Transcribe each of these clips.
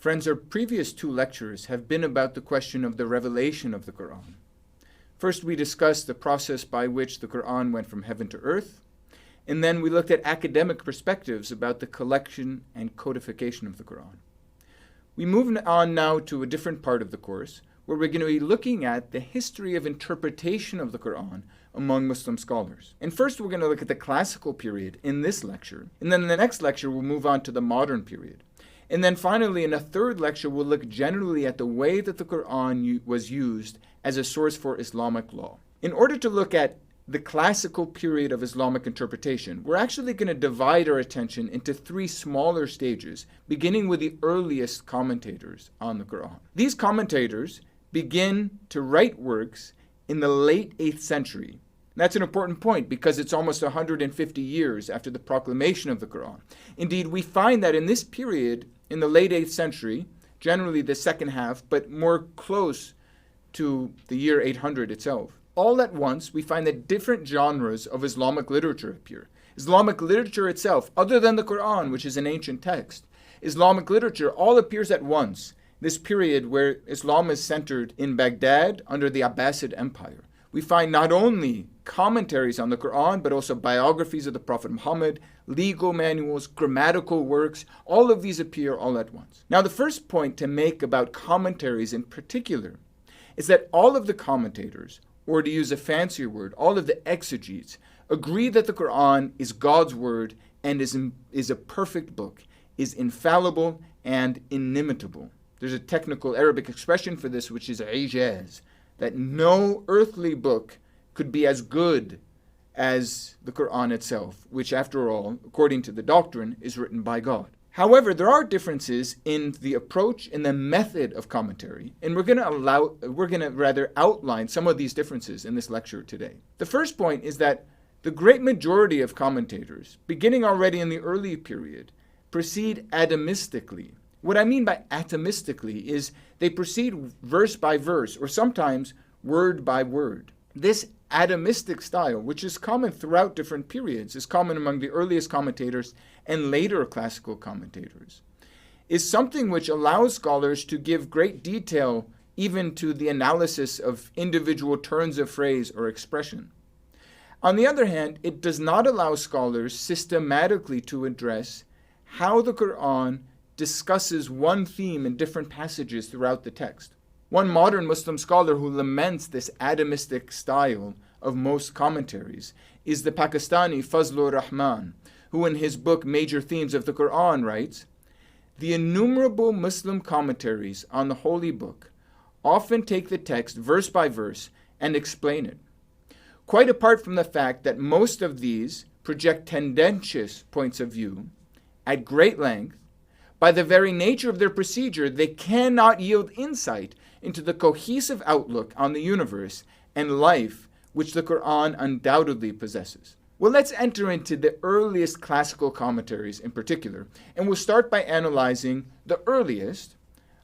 Friends, our previous two lectures have been about the question of the revelation of the Quran. First, we discussed the process by which the Quran went from heaven to earth, and then we looked at academic perspectives about the collection and codification of the Quran. We move on now to a different part of the course, where we're going to be looking at the history of interpretation of the Quran among Muslim scholars. And first, we're going to look at the classical period in this lecture, and then in the next lecture, we'll move on to the modern period. And then finally, in a third lecture, we'll look generally at the way that the Quran was used as a source for Islamic law. In order to look at the classical period of Islamic interpretation, we're actually going to divide our attention into three smaller stages, beginning with the earliest commentators on the Quran. These commentators begin to write works in the late 8th century. That's an important point because it's almost 150 years after the proclamation of the Quran. Indeed, we find that in this period, in the late 8th century, generally the second half, but more close to the year 800 itself, all at once we find that different genres of Islamic literature appear. Islamic literature itself, other than the Quran, which is an ancient text, Islamic literature all appears at once. This period where Islam is centered in Baghdad under the Abbasid Empire. We find not only commentaries on the Quran, but also biographies of the Prophet Muhammad, legal manuals, grammatical works. All of these appear all at once. Now, the first point to make about commentaries in particular is that all of the commentators, or to use a fancier word, all of the exegetes, agree that the Quran is God's word and is a perfect book, is infallible and inimitable. There's a technical Arabic expression for this, which is ijaz, that no earthly book could be as good as the Quran itself, which after all, according to the doctrine, is written by God. However, there are differences in the approach and the method of commentary, and we're going to outline some of these differences in this lecture today. The first point is that the great majority of commentators, beginning already in the early period, proceed atomistically. What I mean by atomistically is they proceed verse by verse, or sometimes word by word. This atomistic style, which is common throughout different periods, is common among the earliest commentators and later classical commentators, is something which allows scholars to give great detail even to the analysis of individual turns of phrase or expression. On the other hand, it does not allow scholars systematically to address how the Quran discusses one theme in different passages throughout the text. One modern Muslim scholar who laments this atomistic style of most commentaries is the Pakistani Fazlur Rahman, who in his book Major Themes of the Quran writes, "The innumerable Muslim commentaries on the Holy Book often take the text verse by verse and explain it. Quite apart from the fact that most of these project tendentious points of view at great length, by the very nature of their procedure, they cannot yield insight into the cohesive outlook on the universe and life which the Quran undoubtedly possesses." Well, let's enter into the earliest classical commentaries in particular, and we'll start by analyzing the earliest,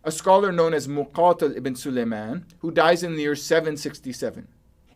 a scholar known as Muqatil ibn Sulaiman, who dies in the year 767.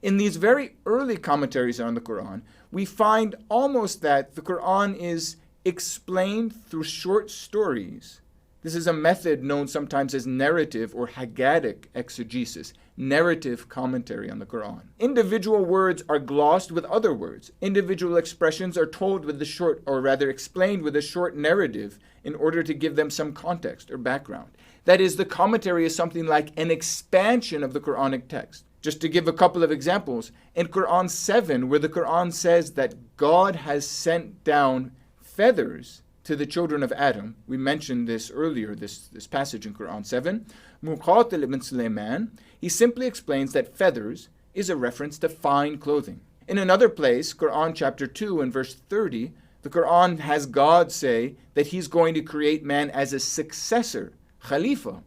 In these very early commentaries on the Quran, we find almost that the Quran is explained through short stories. This is a method known sometimes as narrative or Haggadic exegesis, narrative commentary on the Quran. Individual words are glossed with other words. Individual expressions are told with the short, or rather explained with a short narrative in order to give them some context or background. That is, the commentary is something like an expansion of the Quranic text. Just to give a couple of examples, in Quran 7, where the Quran says that God has sent down feathers to the children of Adam. We mentioned this earlier, this passage in Quran 7. Muqatil ibn Sulaiman, he simply explains that feathers is a reference to fine clothing. In another place, Quran chapter 2 and verse 30, the Quran has God say that he's going to create man as a successor, Khalifa.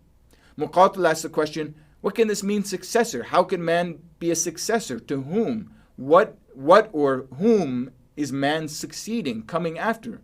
Muqatil asks the question, what can this mean, successor? How can man be a successor? To whom? What or whom is man succeeding, coming after?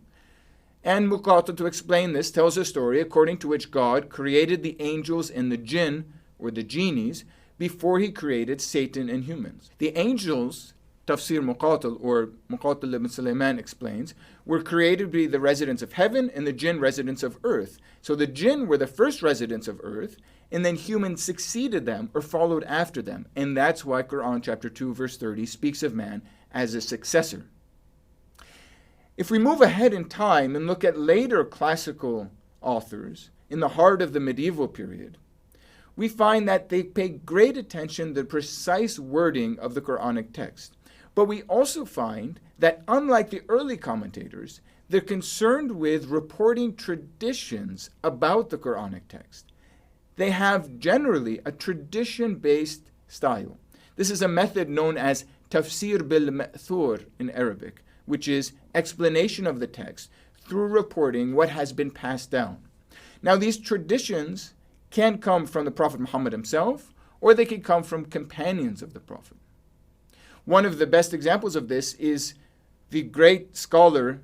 And Muqatil, to explain this, tells a story according to which God created the angels and the jinn, or the genies, before he created Satan and humans. The angels, Tafsir Muqatil, or Muqatil ibn Sulaiman, explains, were created to be the residents of heaven and the jinn residents of earth. So the jinn were the first residents of earth, and then humans succeeded them or followed after them. And that's why Quran chapter 2 verse 30 speaks of man as a successor. If we move ahead in time and look at later classical authors in the heart of the medieval period, we find that they pay great attention to the precise wording of the Quranic text. But we also find that unlike the early commentators, they're concerned with reporting traditions about the Quranic text. They have generally a tradition-based style. This is a method known as tafsir bil-ma'thur in Arabic, which is explanation of the text through reporting what has been passed down. Now, these traditions can come from the Prophet Muhammad himself, or they can come from companions of the Prophet. One of the best examples of this is the great scholar,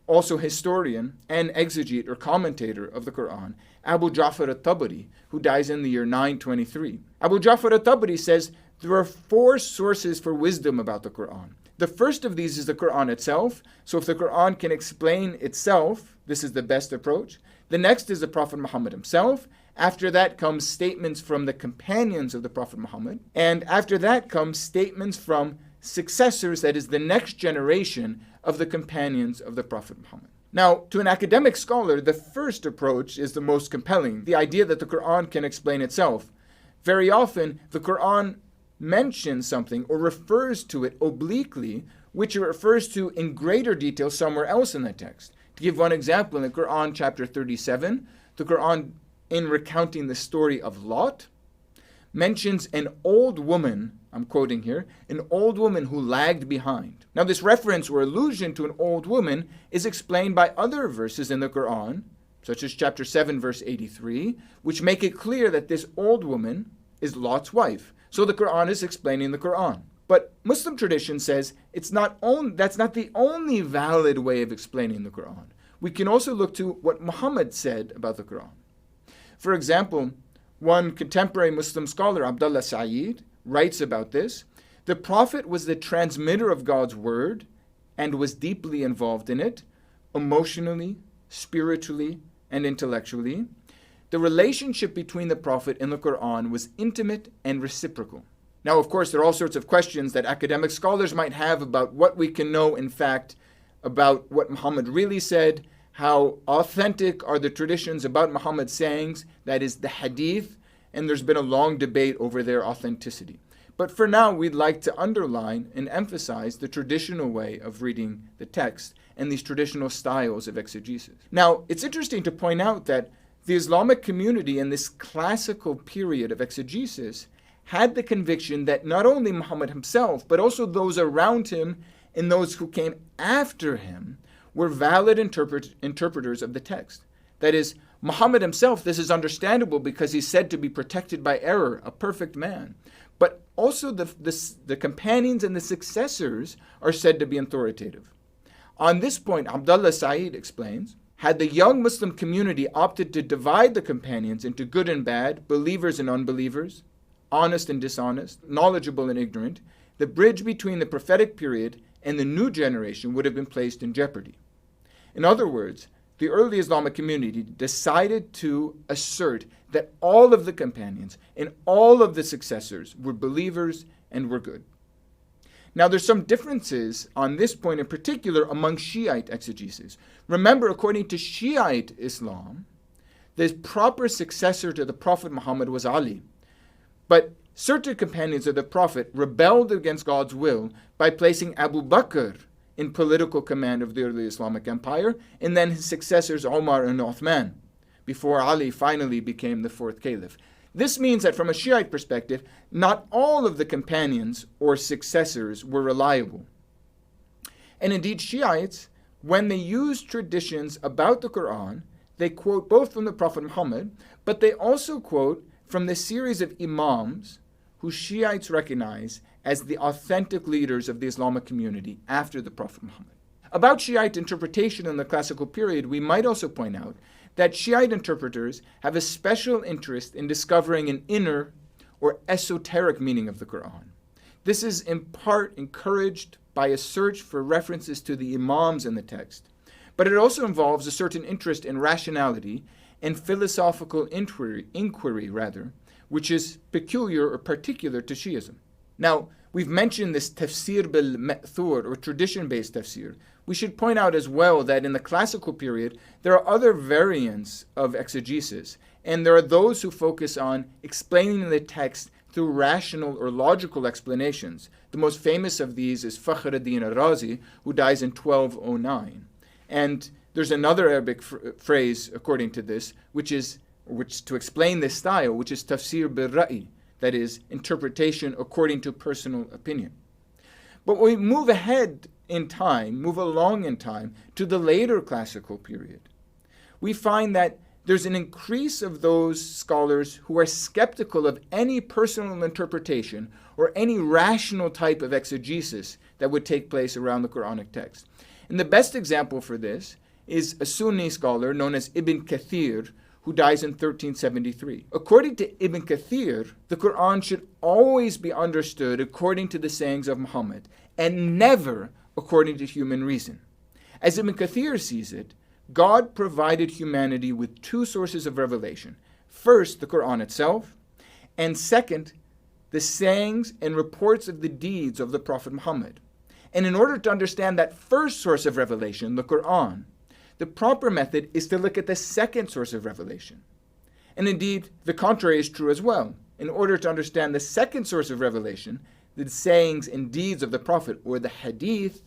also historian and exegete or commentator of the Quran, Abu Ja'far al-Tabari, who dies in the year 923. Abu Ja'far al-Tabari says there are 4 sources for wisdom about the Quran. The first of these is the Quran itself. So if the Quran can explain itself, this is the best approach. The next is the Prophet Muhammad himself. After that comes statements from the companions of the Prophet Muhammad. And after that comes statements from successors, that is the next generation of the companions of the Prophet Muhammad. Now, to an academic scholar, the first approach is the most compelling, the idea that the Quran can explain itself. Very often, the Quran mentions something or refers to it obliquely, which it refers to in greater detail somewhere else in the text. To give one example, in the Quran chapter 37, the Quran, in recounting the story of Lot, mentions an old woman, I'm quoting here, an old woman who lagged behind. Now this reference or allusion to an old woman is explained by other verses in the Quran, such as chapter 7 verse 83, which make it clear that this old woman is Lot's wife. So the Quran is explaining the Quran. But Muslim tradition says that's not the only valid way of explaining the Quran. We can also look to what Muhammad said about the Quran. For example, one contemporary Muslim scholar, Abdullah Sa'id, writes about this. The Prophet was the transmitter of God's word and was deeply involved in it, emotionally, spiritually, and intellectually. The relationship between the Prophet and the Quran was intimate and reciprocal. Now, of course, there are all sorts of questions that academic scholars might have about what we can know, in fact, about what Muhammad really said, how authentic are the traditions about Muhammad's sayings, that is the hadith, and there's been a long debate over their authenticity. But for now, we'd like to underline and emphasize the traditional way of reading the text and these traditional styles of exegesis. Now, it's interesting to point out that the Islamic community in this classical period of exegesis had the conviction that not only Muhammad himself, but also those around him and those who came after him were valid interpreters of the text. That is, Muhammad himself, this is understandable because he's said to be protected by error, a perfect man. But also the companions and the successors are said to be authoritative. On this point, Abdullah Sa'id explains, had the young Muslim community opted to divide the companions into good and bad, believers and unbelievers, honest and dishonest, knowledgeable and ignorant, the bridge between the prophetic period and the new generation would have been placed in jeopardy. In other words, the early Islamic community decided to assert that all of the companions and all of the successors were believers and were good. Now, there's some differences on this point in particular among Shiite exegesis. Remember, according to Shiite Islam, the proper successor to the Prophet Muhammad was Ali. But certain companions of the Prophet rebelled against God's will by placing Abu Bakr in political command of the early Islamic empire, and then his successors Omar and Uthman, before Ali finally became the 4th caliph. This means that from a Shiite perspective, not all of the companions or successors were reliable. And indeed, Shiites, when they use traditions about the Quran, they quote both from the Prophet Muhammad, but they also quote from the series of imams who Shiites recognize as the authentic leaders of the Islamic community after the Prophet Muhammad. About Shiite interpretation in the classical period, we might also point out that Shiite interpreters have a special interest in discovering an inner or esoteric meaning of the Quran. This is in part encouraged by a search for references to the imams in the text, but it also involves a certain interest in rationality and philosophical inquiry, which is peculiar or particular to Shiism. Now, we've mentioned this tafsir bil-ma'thur, or tradition-based tafsir. We should point out as well that in the classical period, there are other variants of exegesis, and there are those who focus on explaining the text through rational or logical explanations. The most famous of these is Fakhr ad-Din al-Razi, who dies in 1209. And there's another Arabic phrase, according to this, which to explain this style, which is tafsir bil-ra'i, that is, interpretation according to personal opinion. But when we move along in time, to the later classical period, we find that there's an increase of those scholars who are skeptical of any personal interpretation or any rational type of exegesis that would take place around the Quranic text. And the best example for this is a Sunni scholar known as Ibn Kathir, who dies in 1373. According to Ibn Kathir, the Quran should always be understood according to the sayings of Muhammad, and never according to human reason. As Ibn Kathir sees it, God provided humanity with two sources of revelation. First, the Quran itself, and second, the sayings and reports of the deeds of the Prophet Muhammad. And in order to understand that first source of revelation, the Quran, the proper method is to look at the second source of revelation. And indeed, the contrary is true as well. In order to understand the second source of revelation, the sayings and deeds of the Prophet, or the hadith,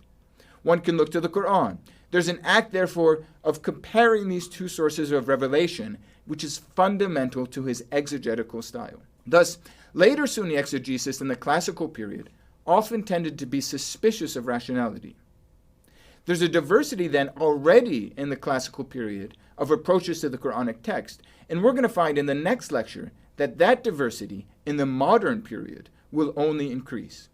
one can look to the Quran. There's an act, therefore, of comparing these two sources of revelation, which is fundamental to his exegetical style. Thus, later Sunni exegesis in the classical period often tended to be suspicious of rationality. There's a diversity then already in the classical period of approaches to the Quranic text, and we're going to find in the next lecture that diversity in the modern period will only increase.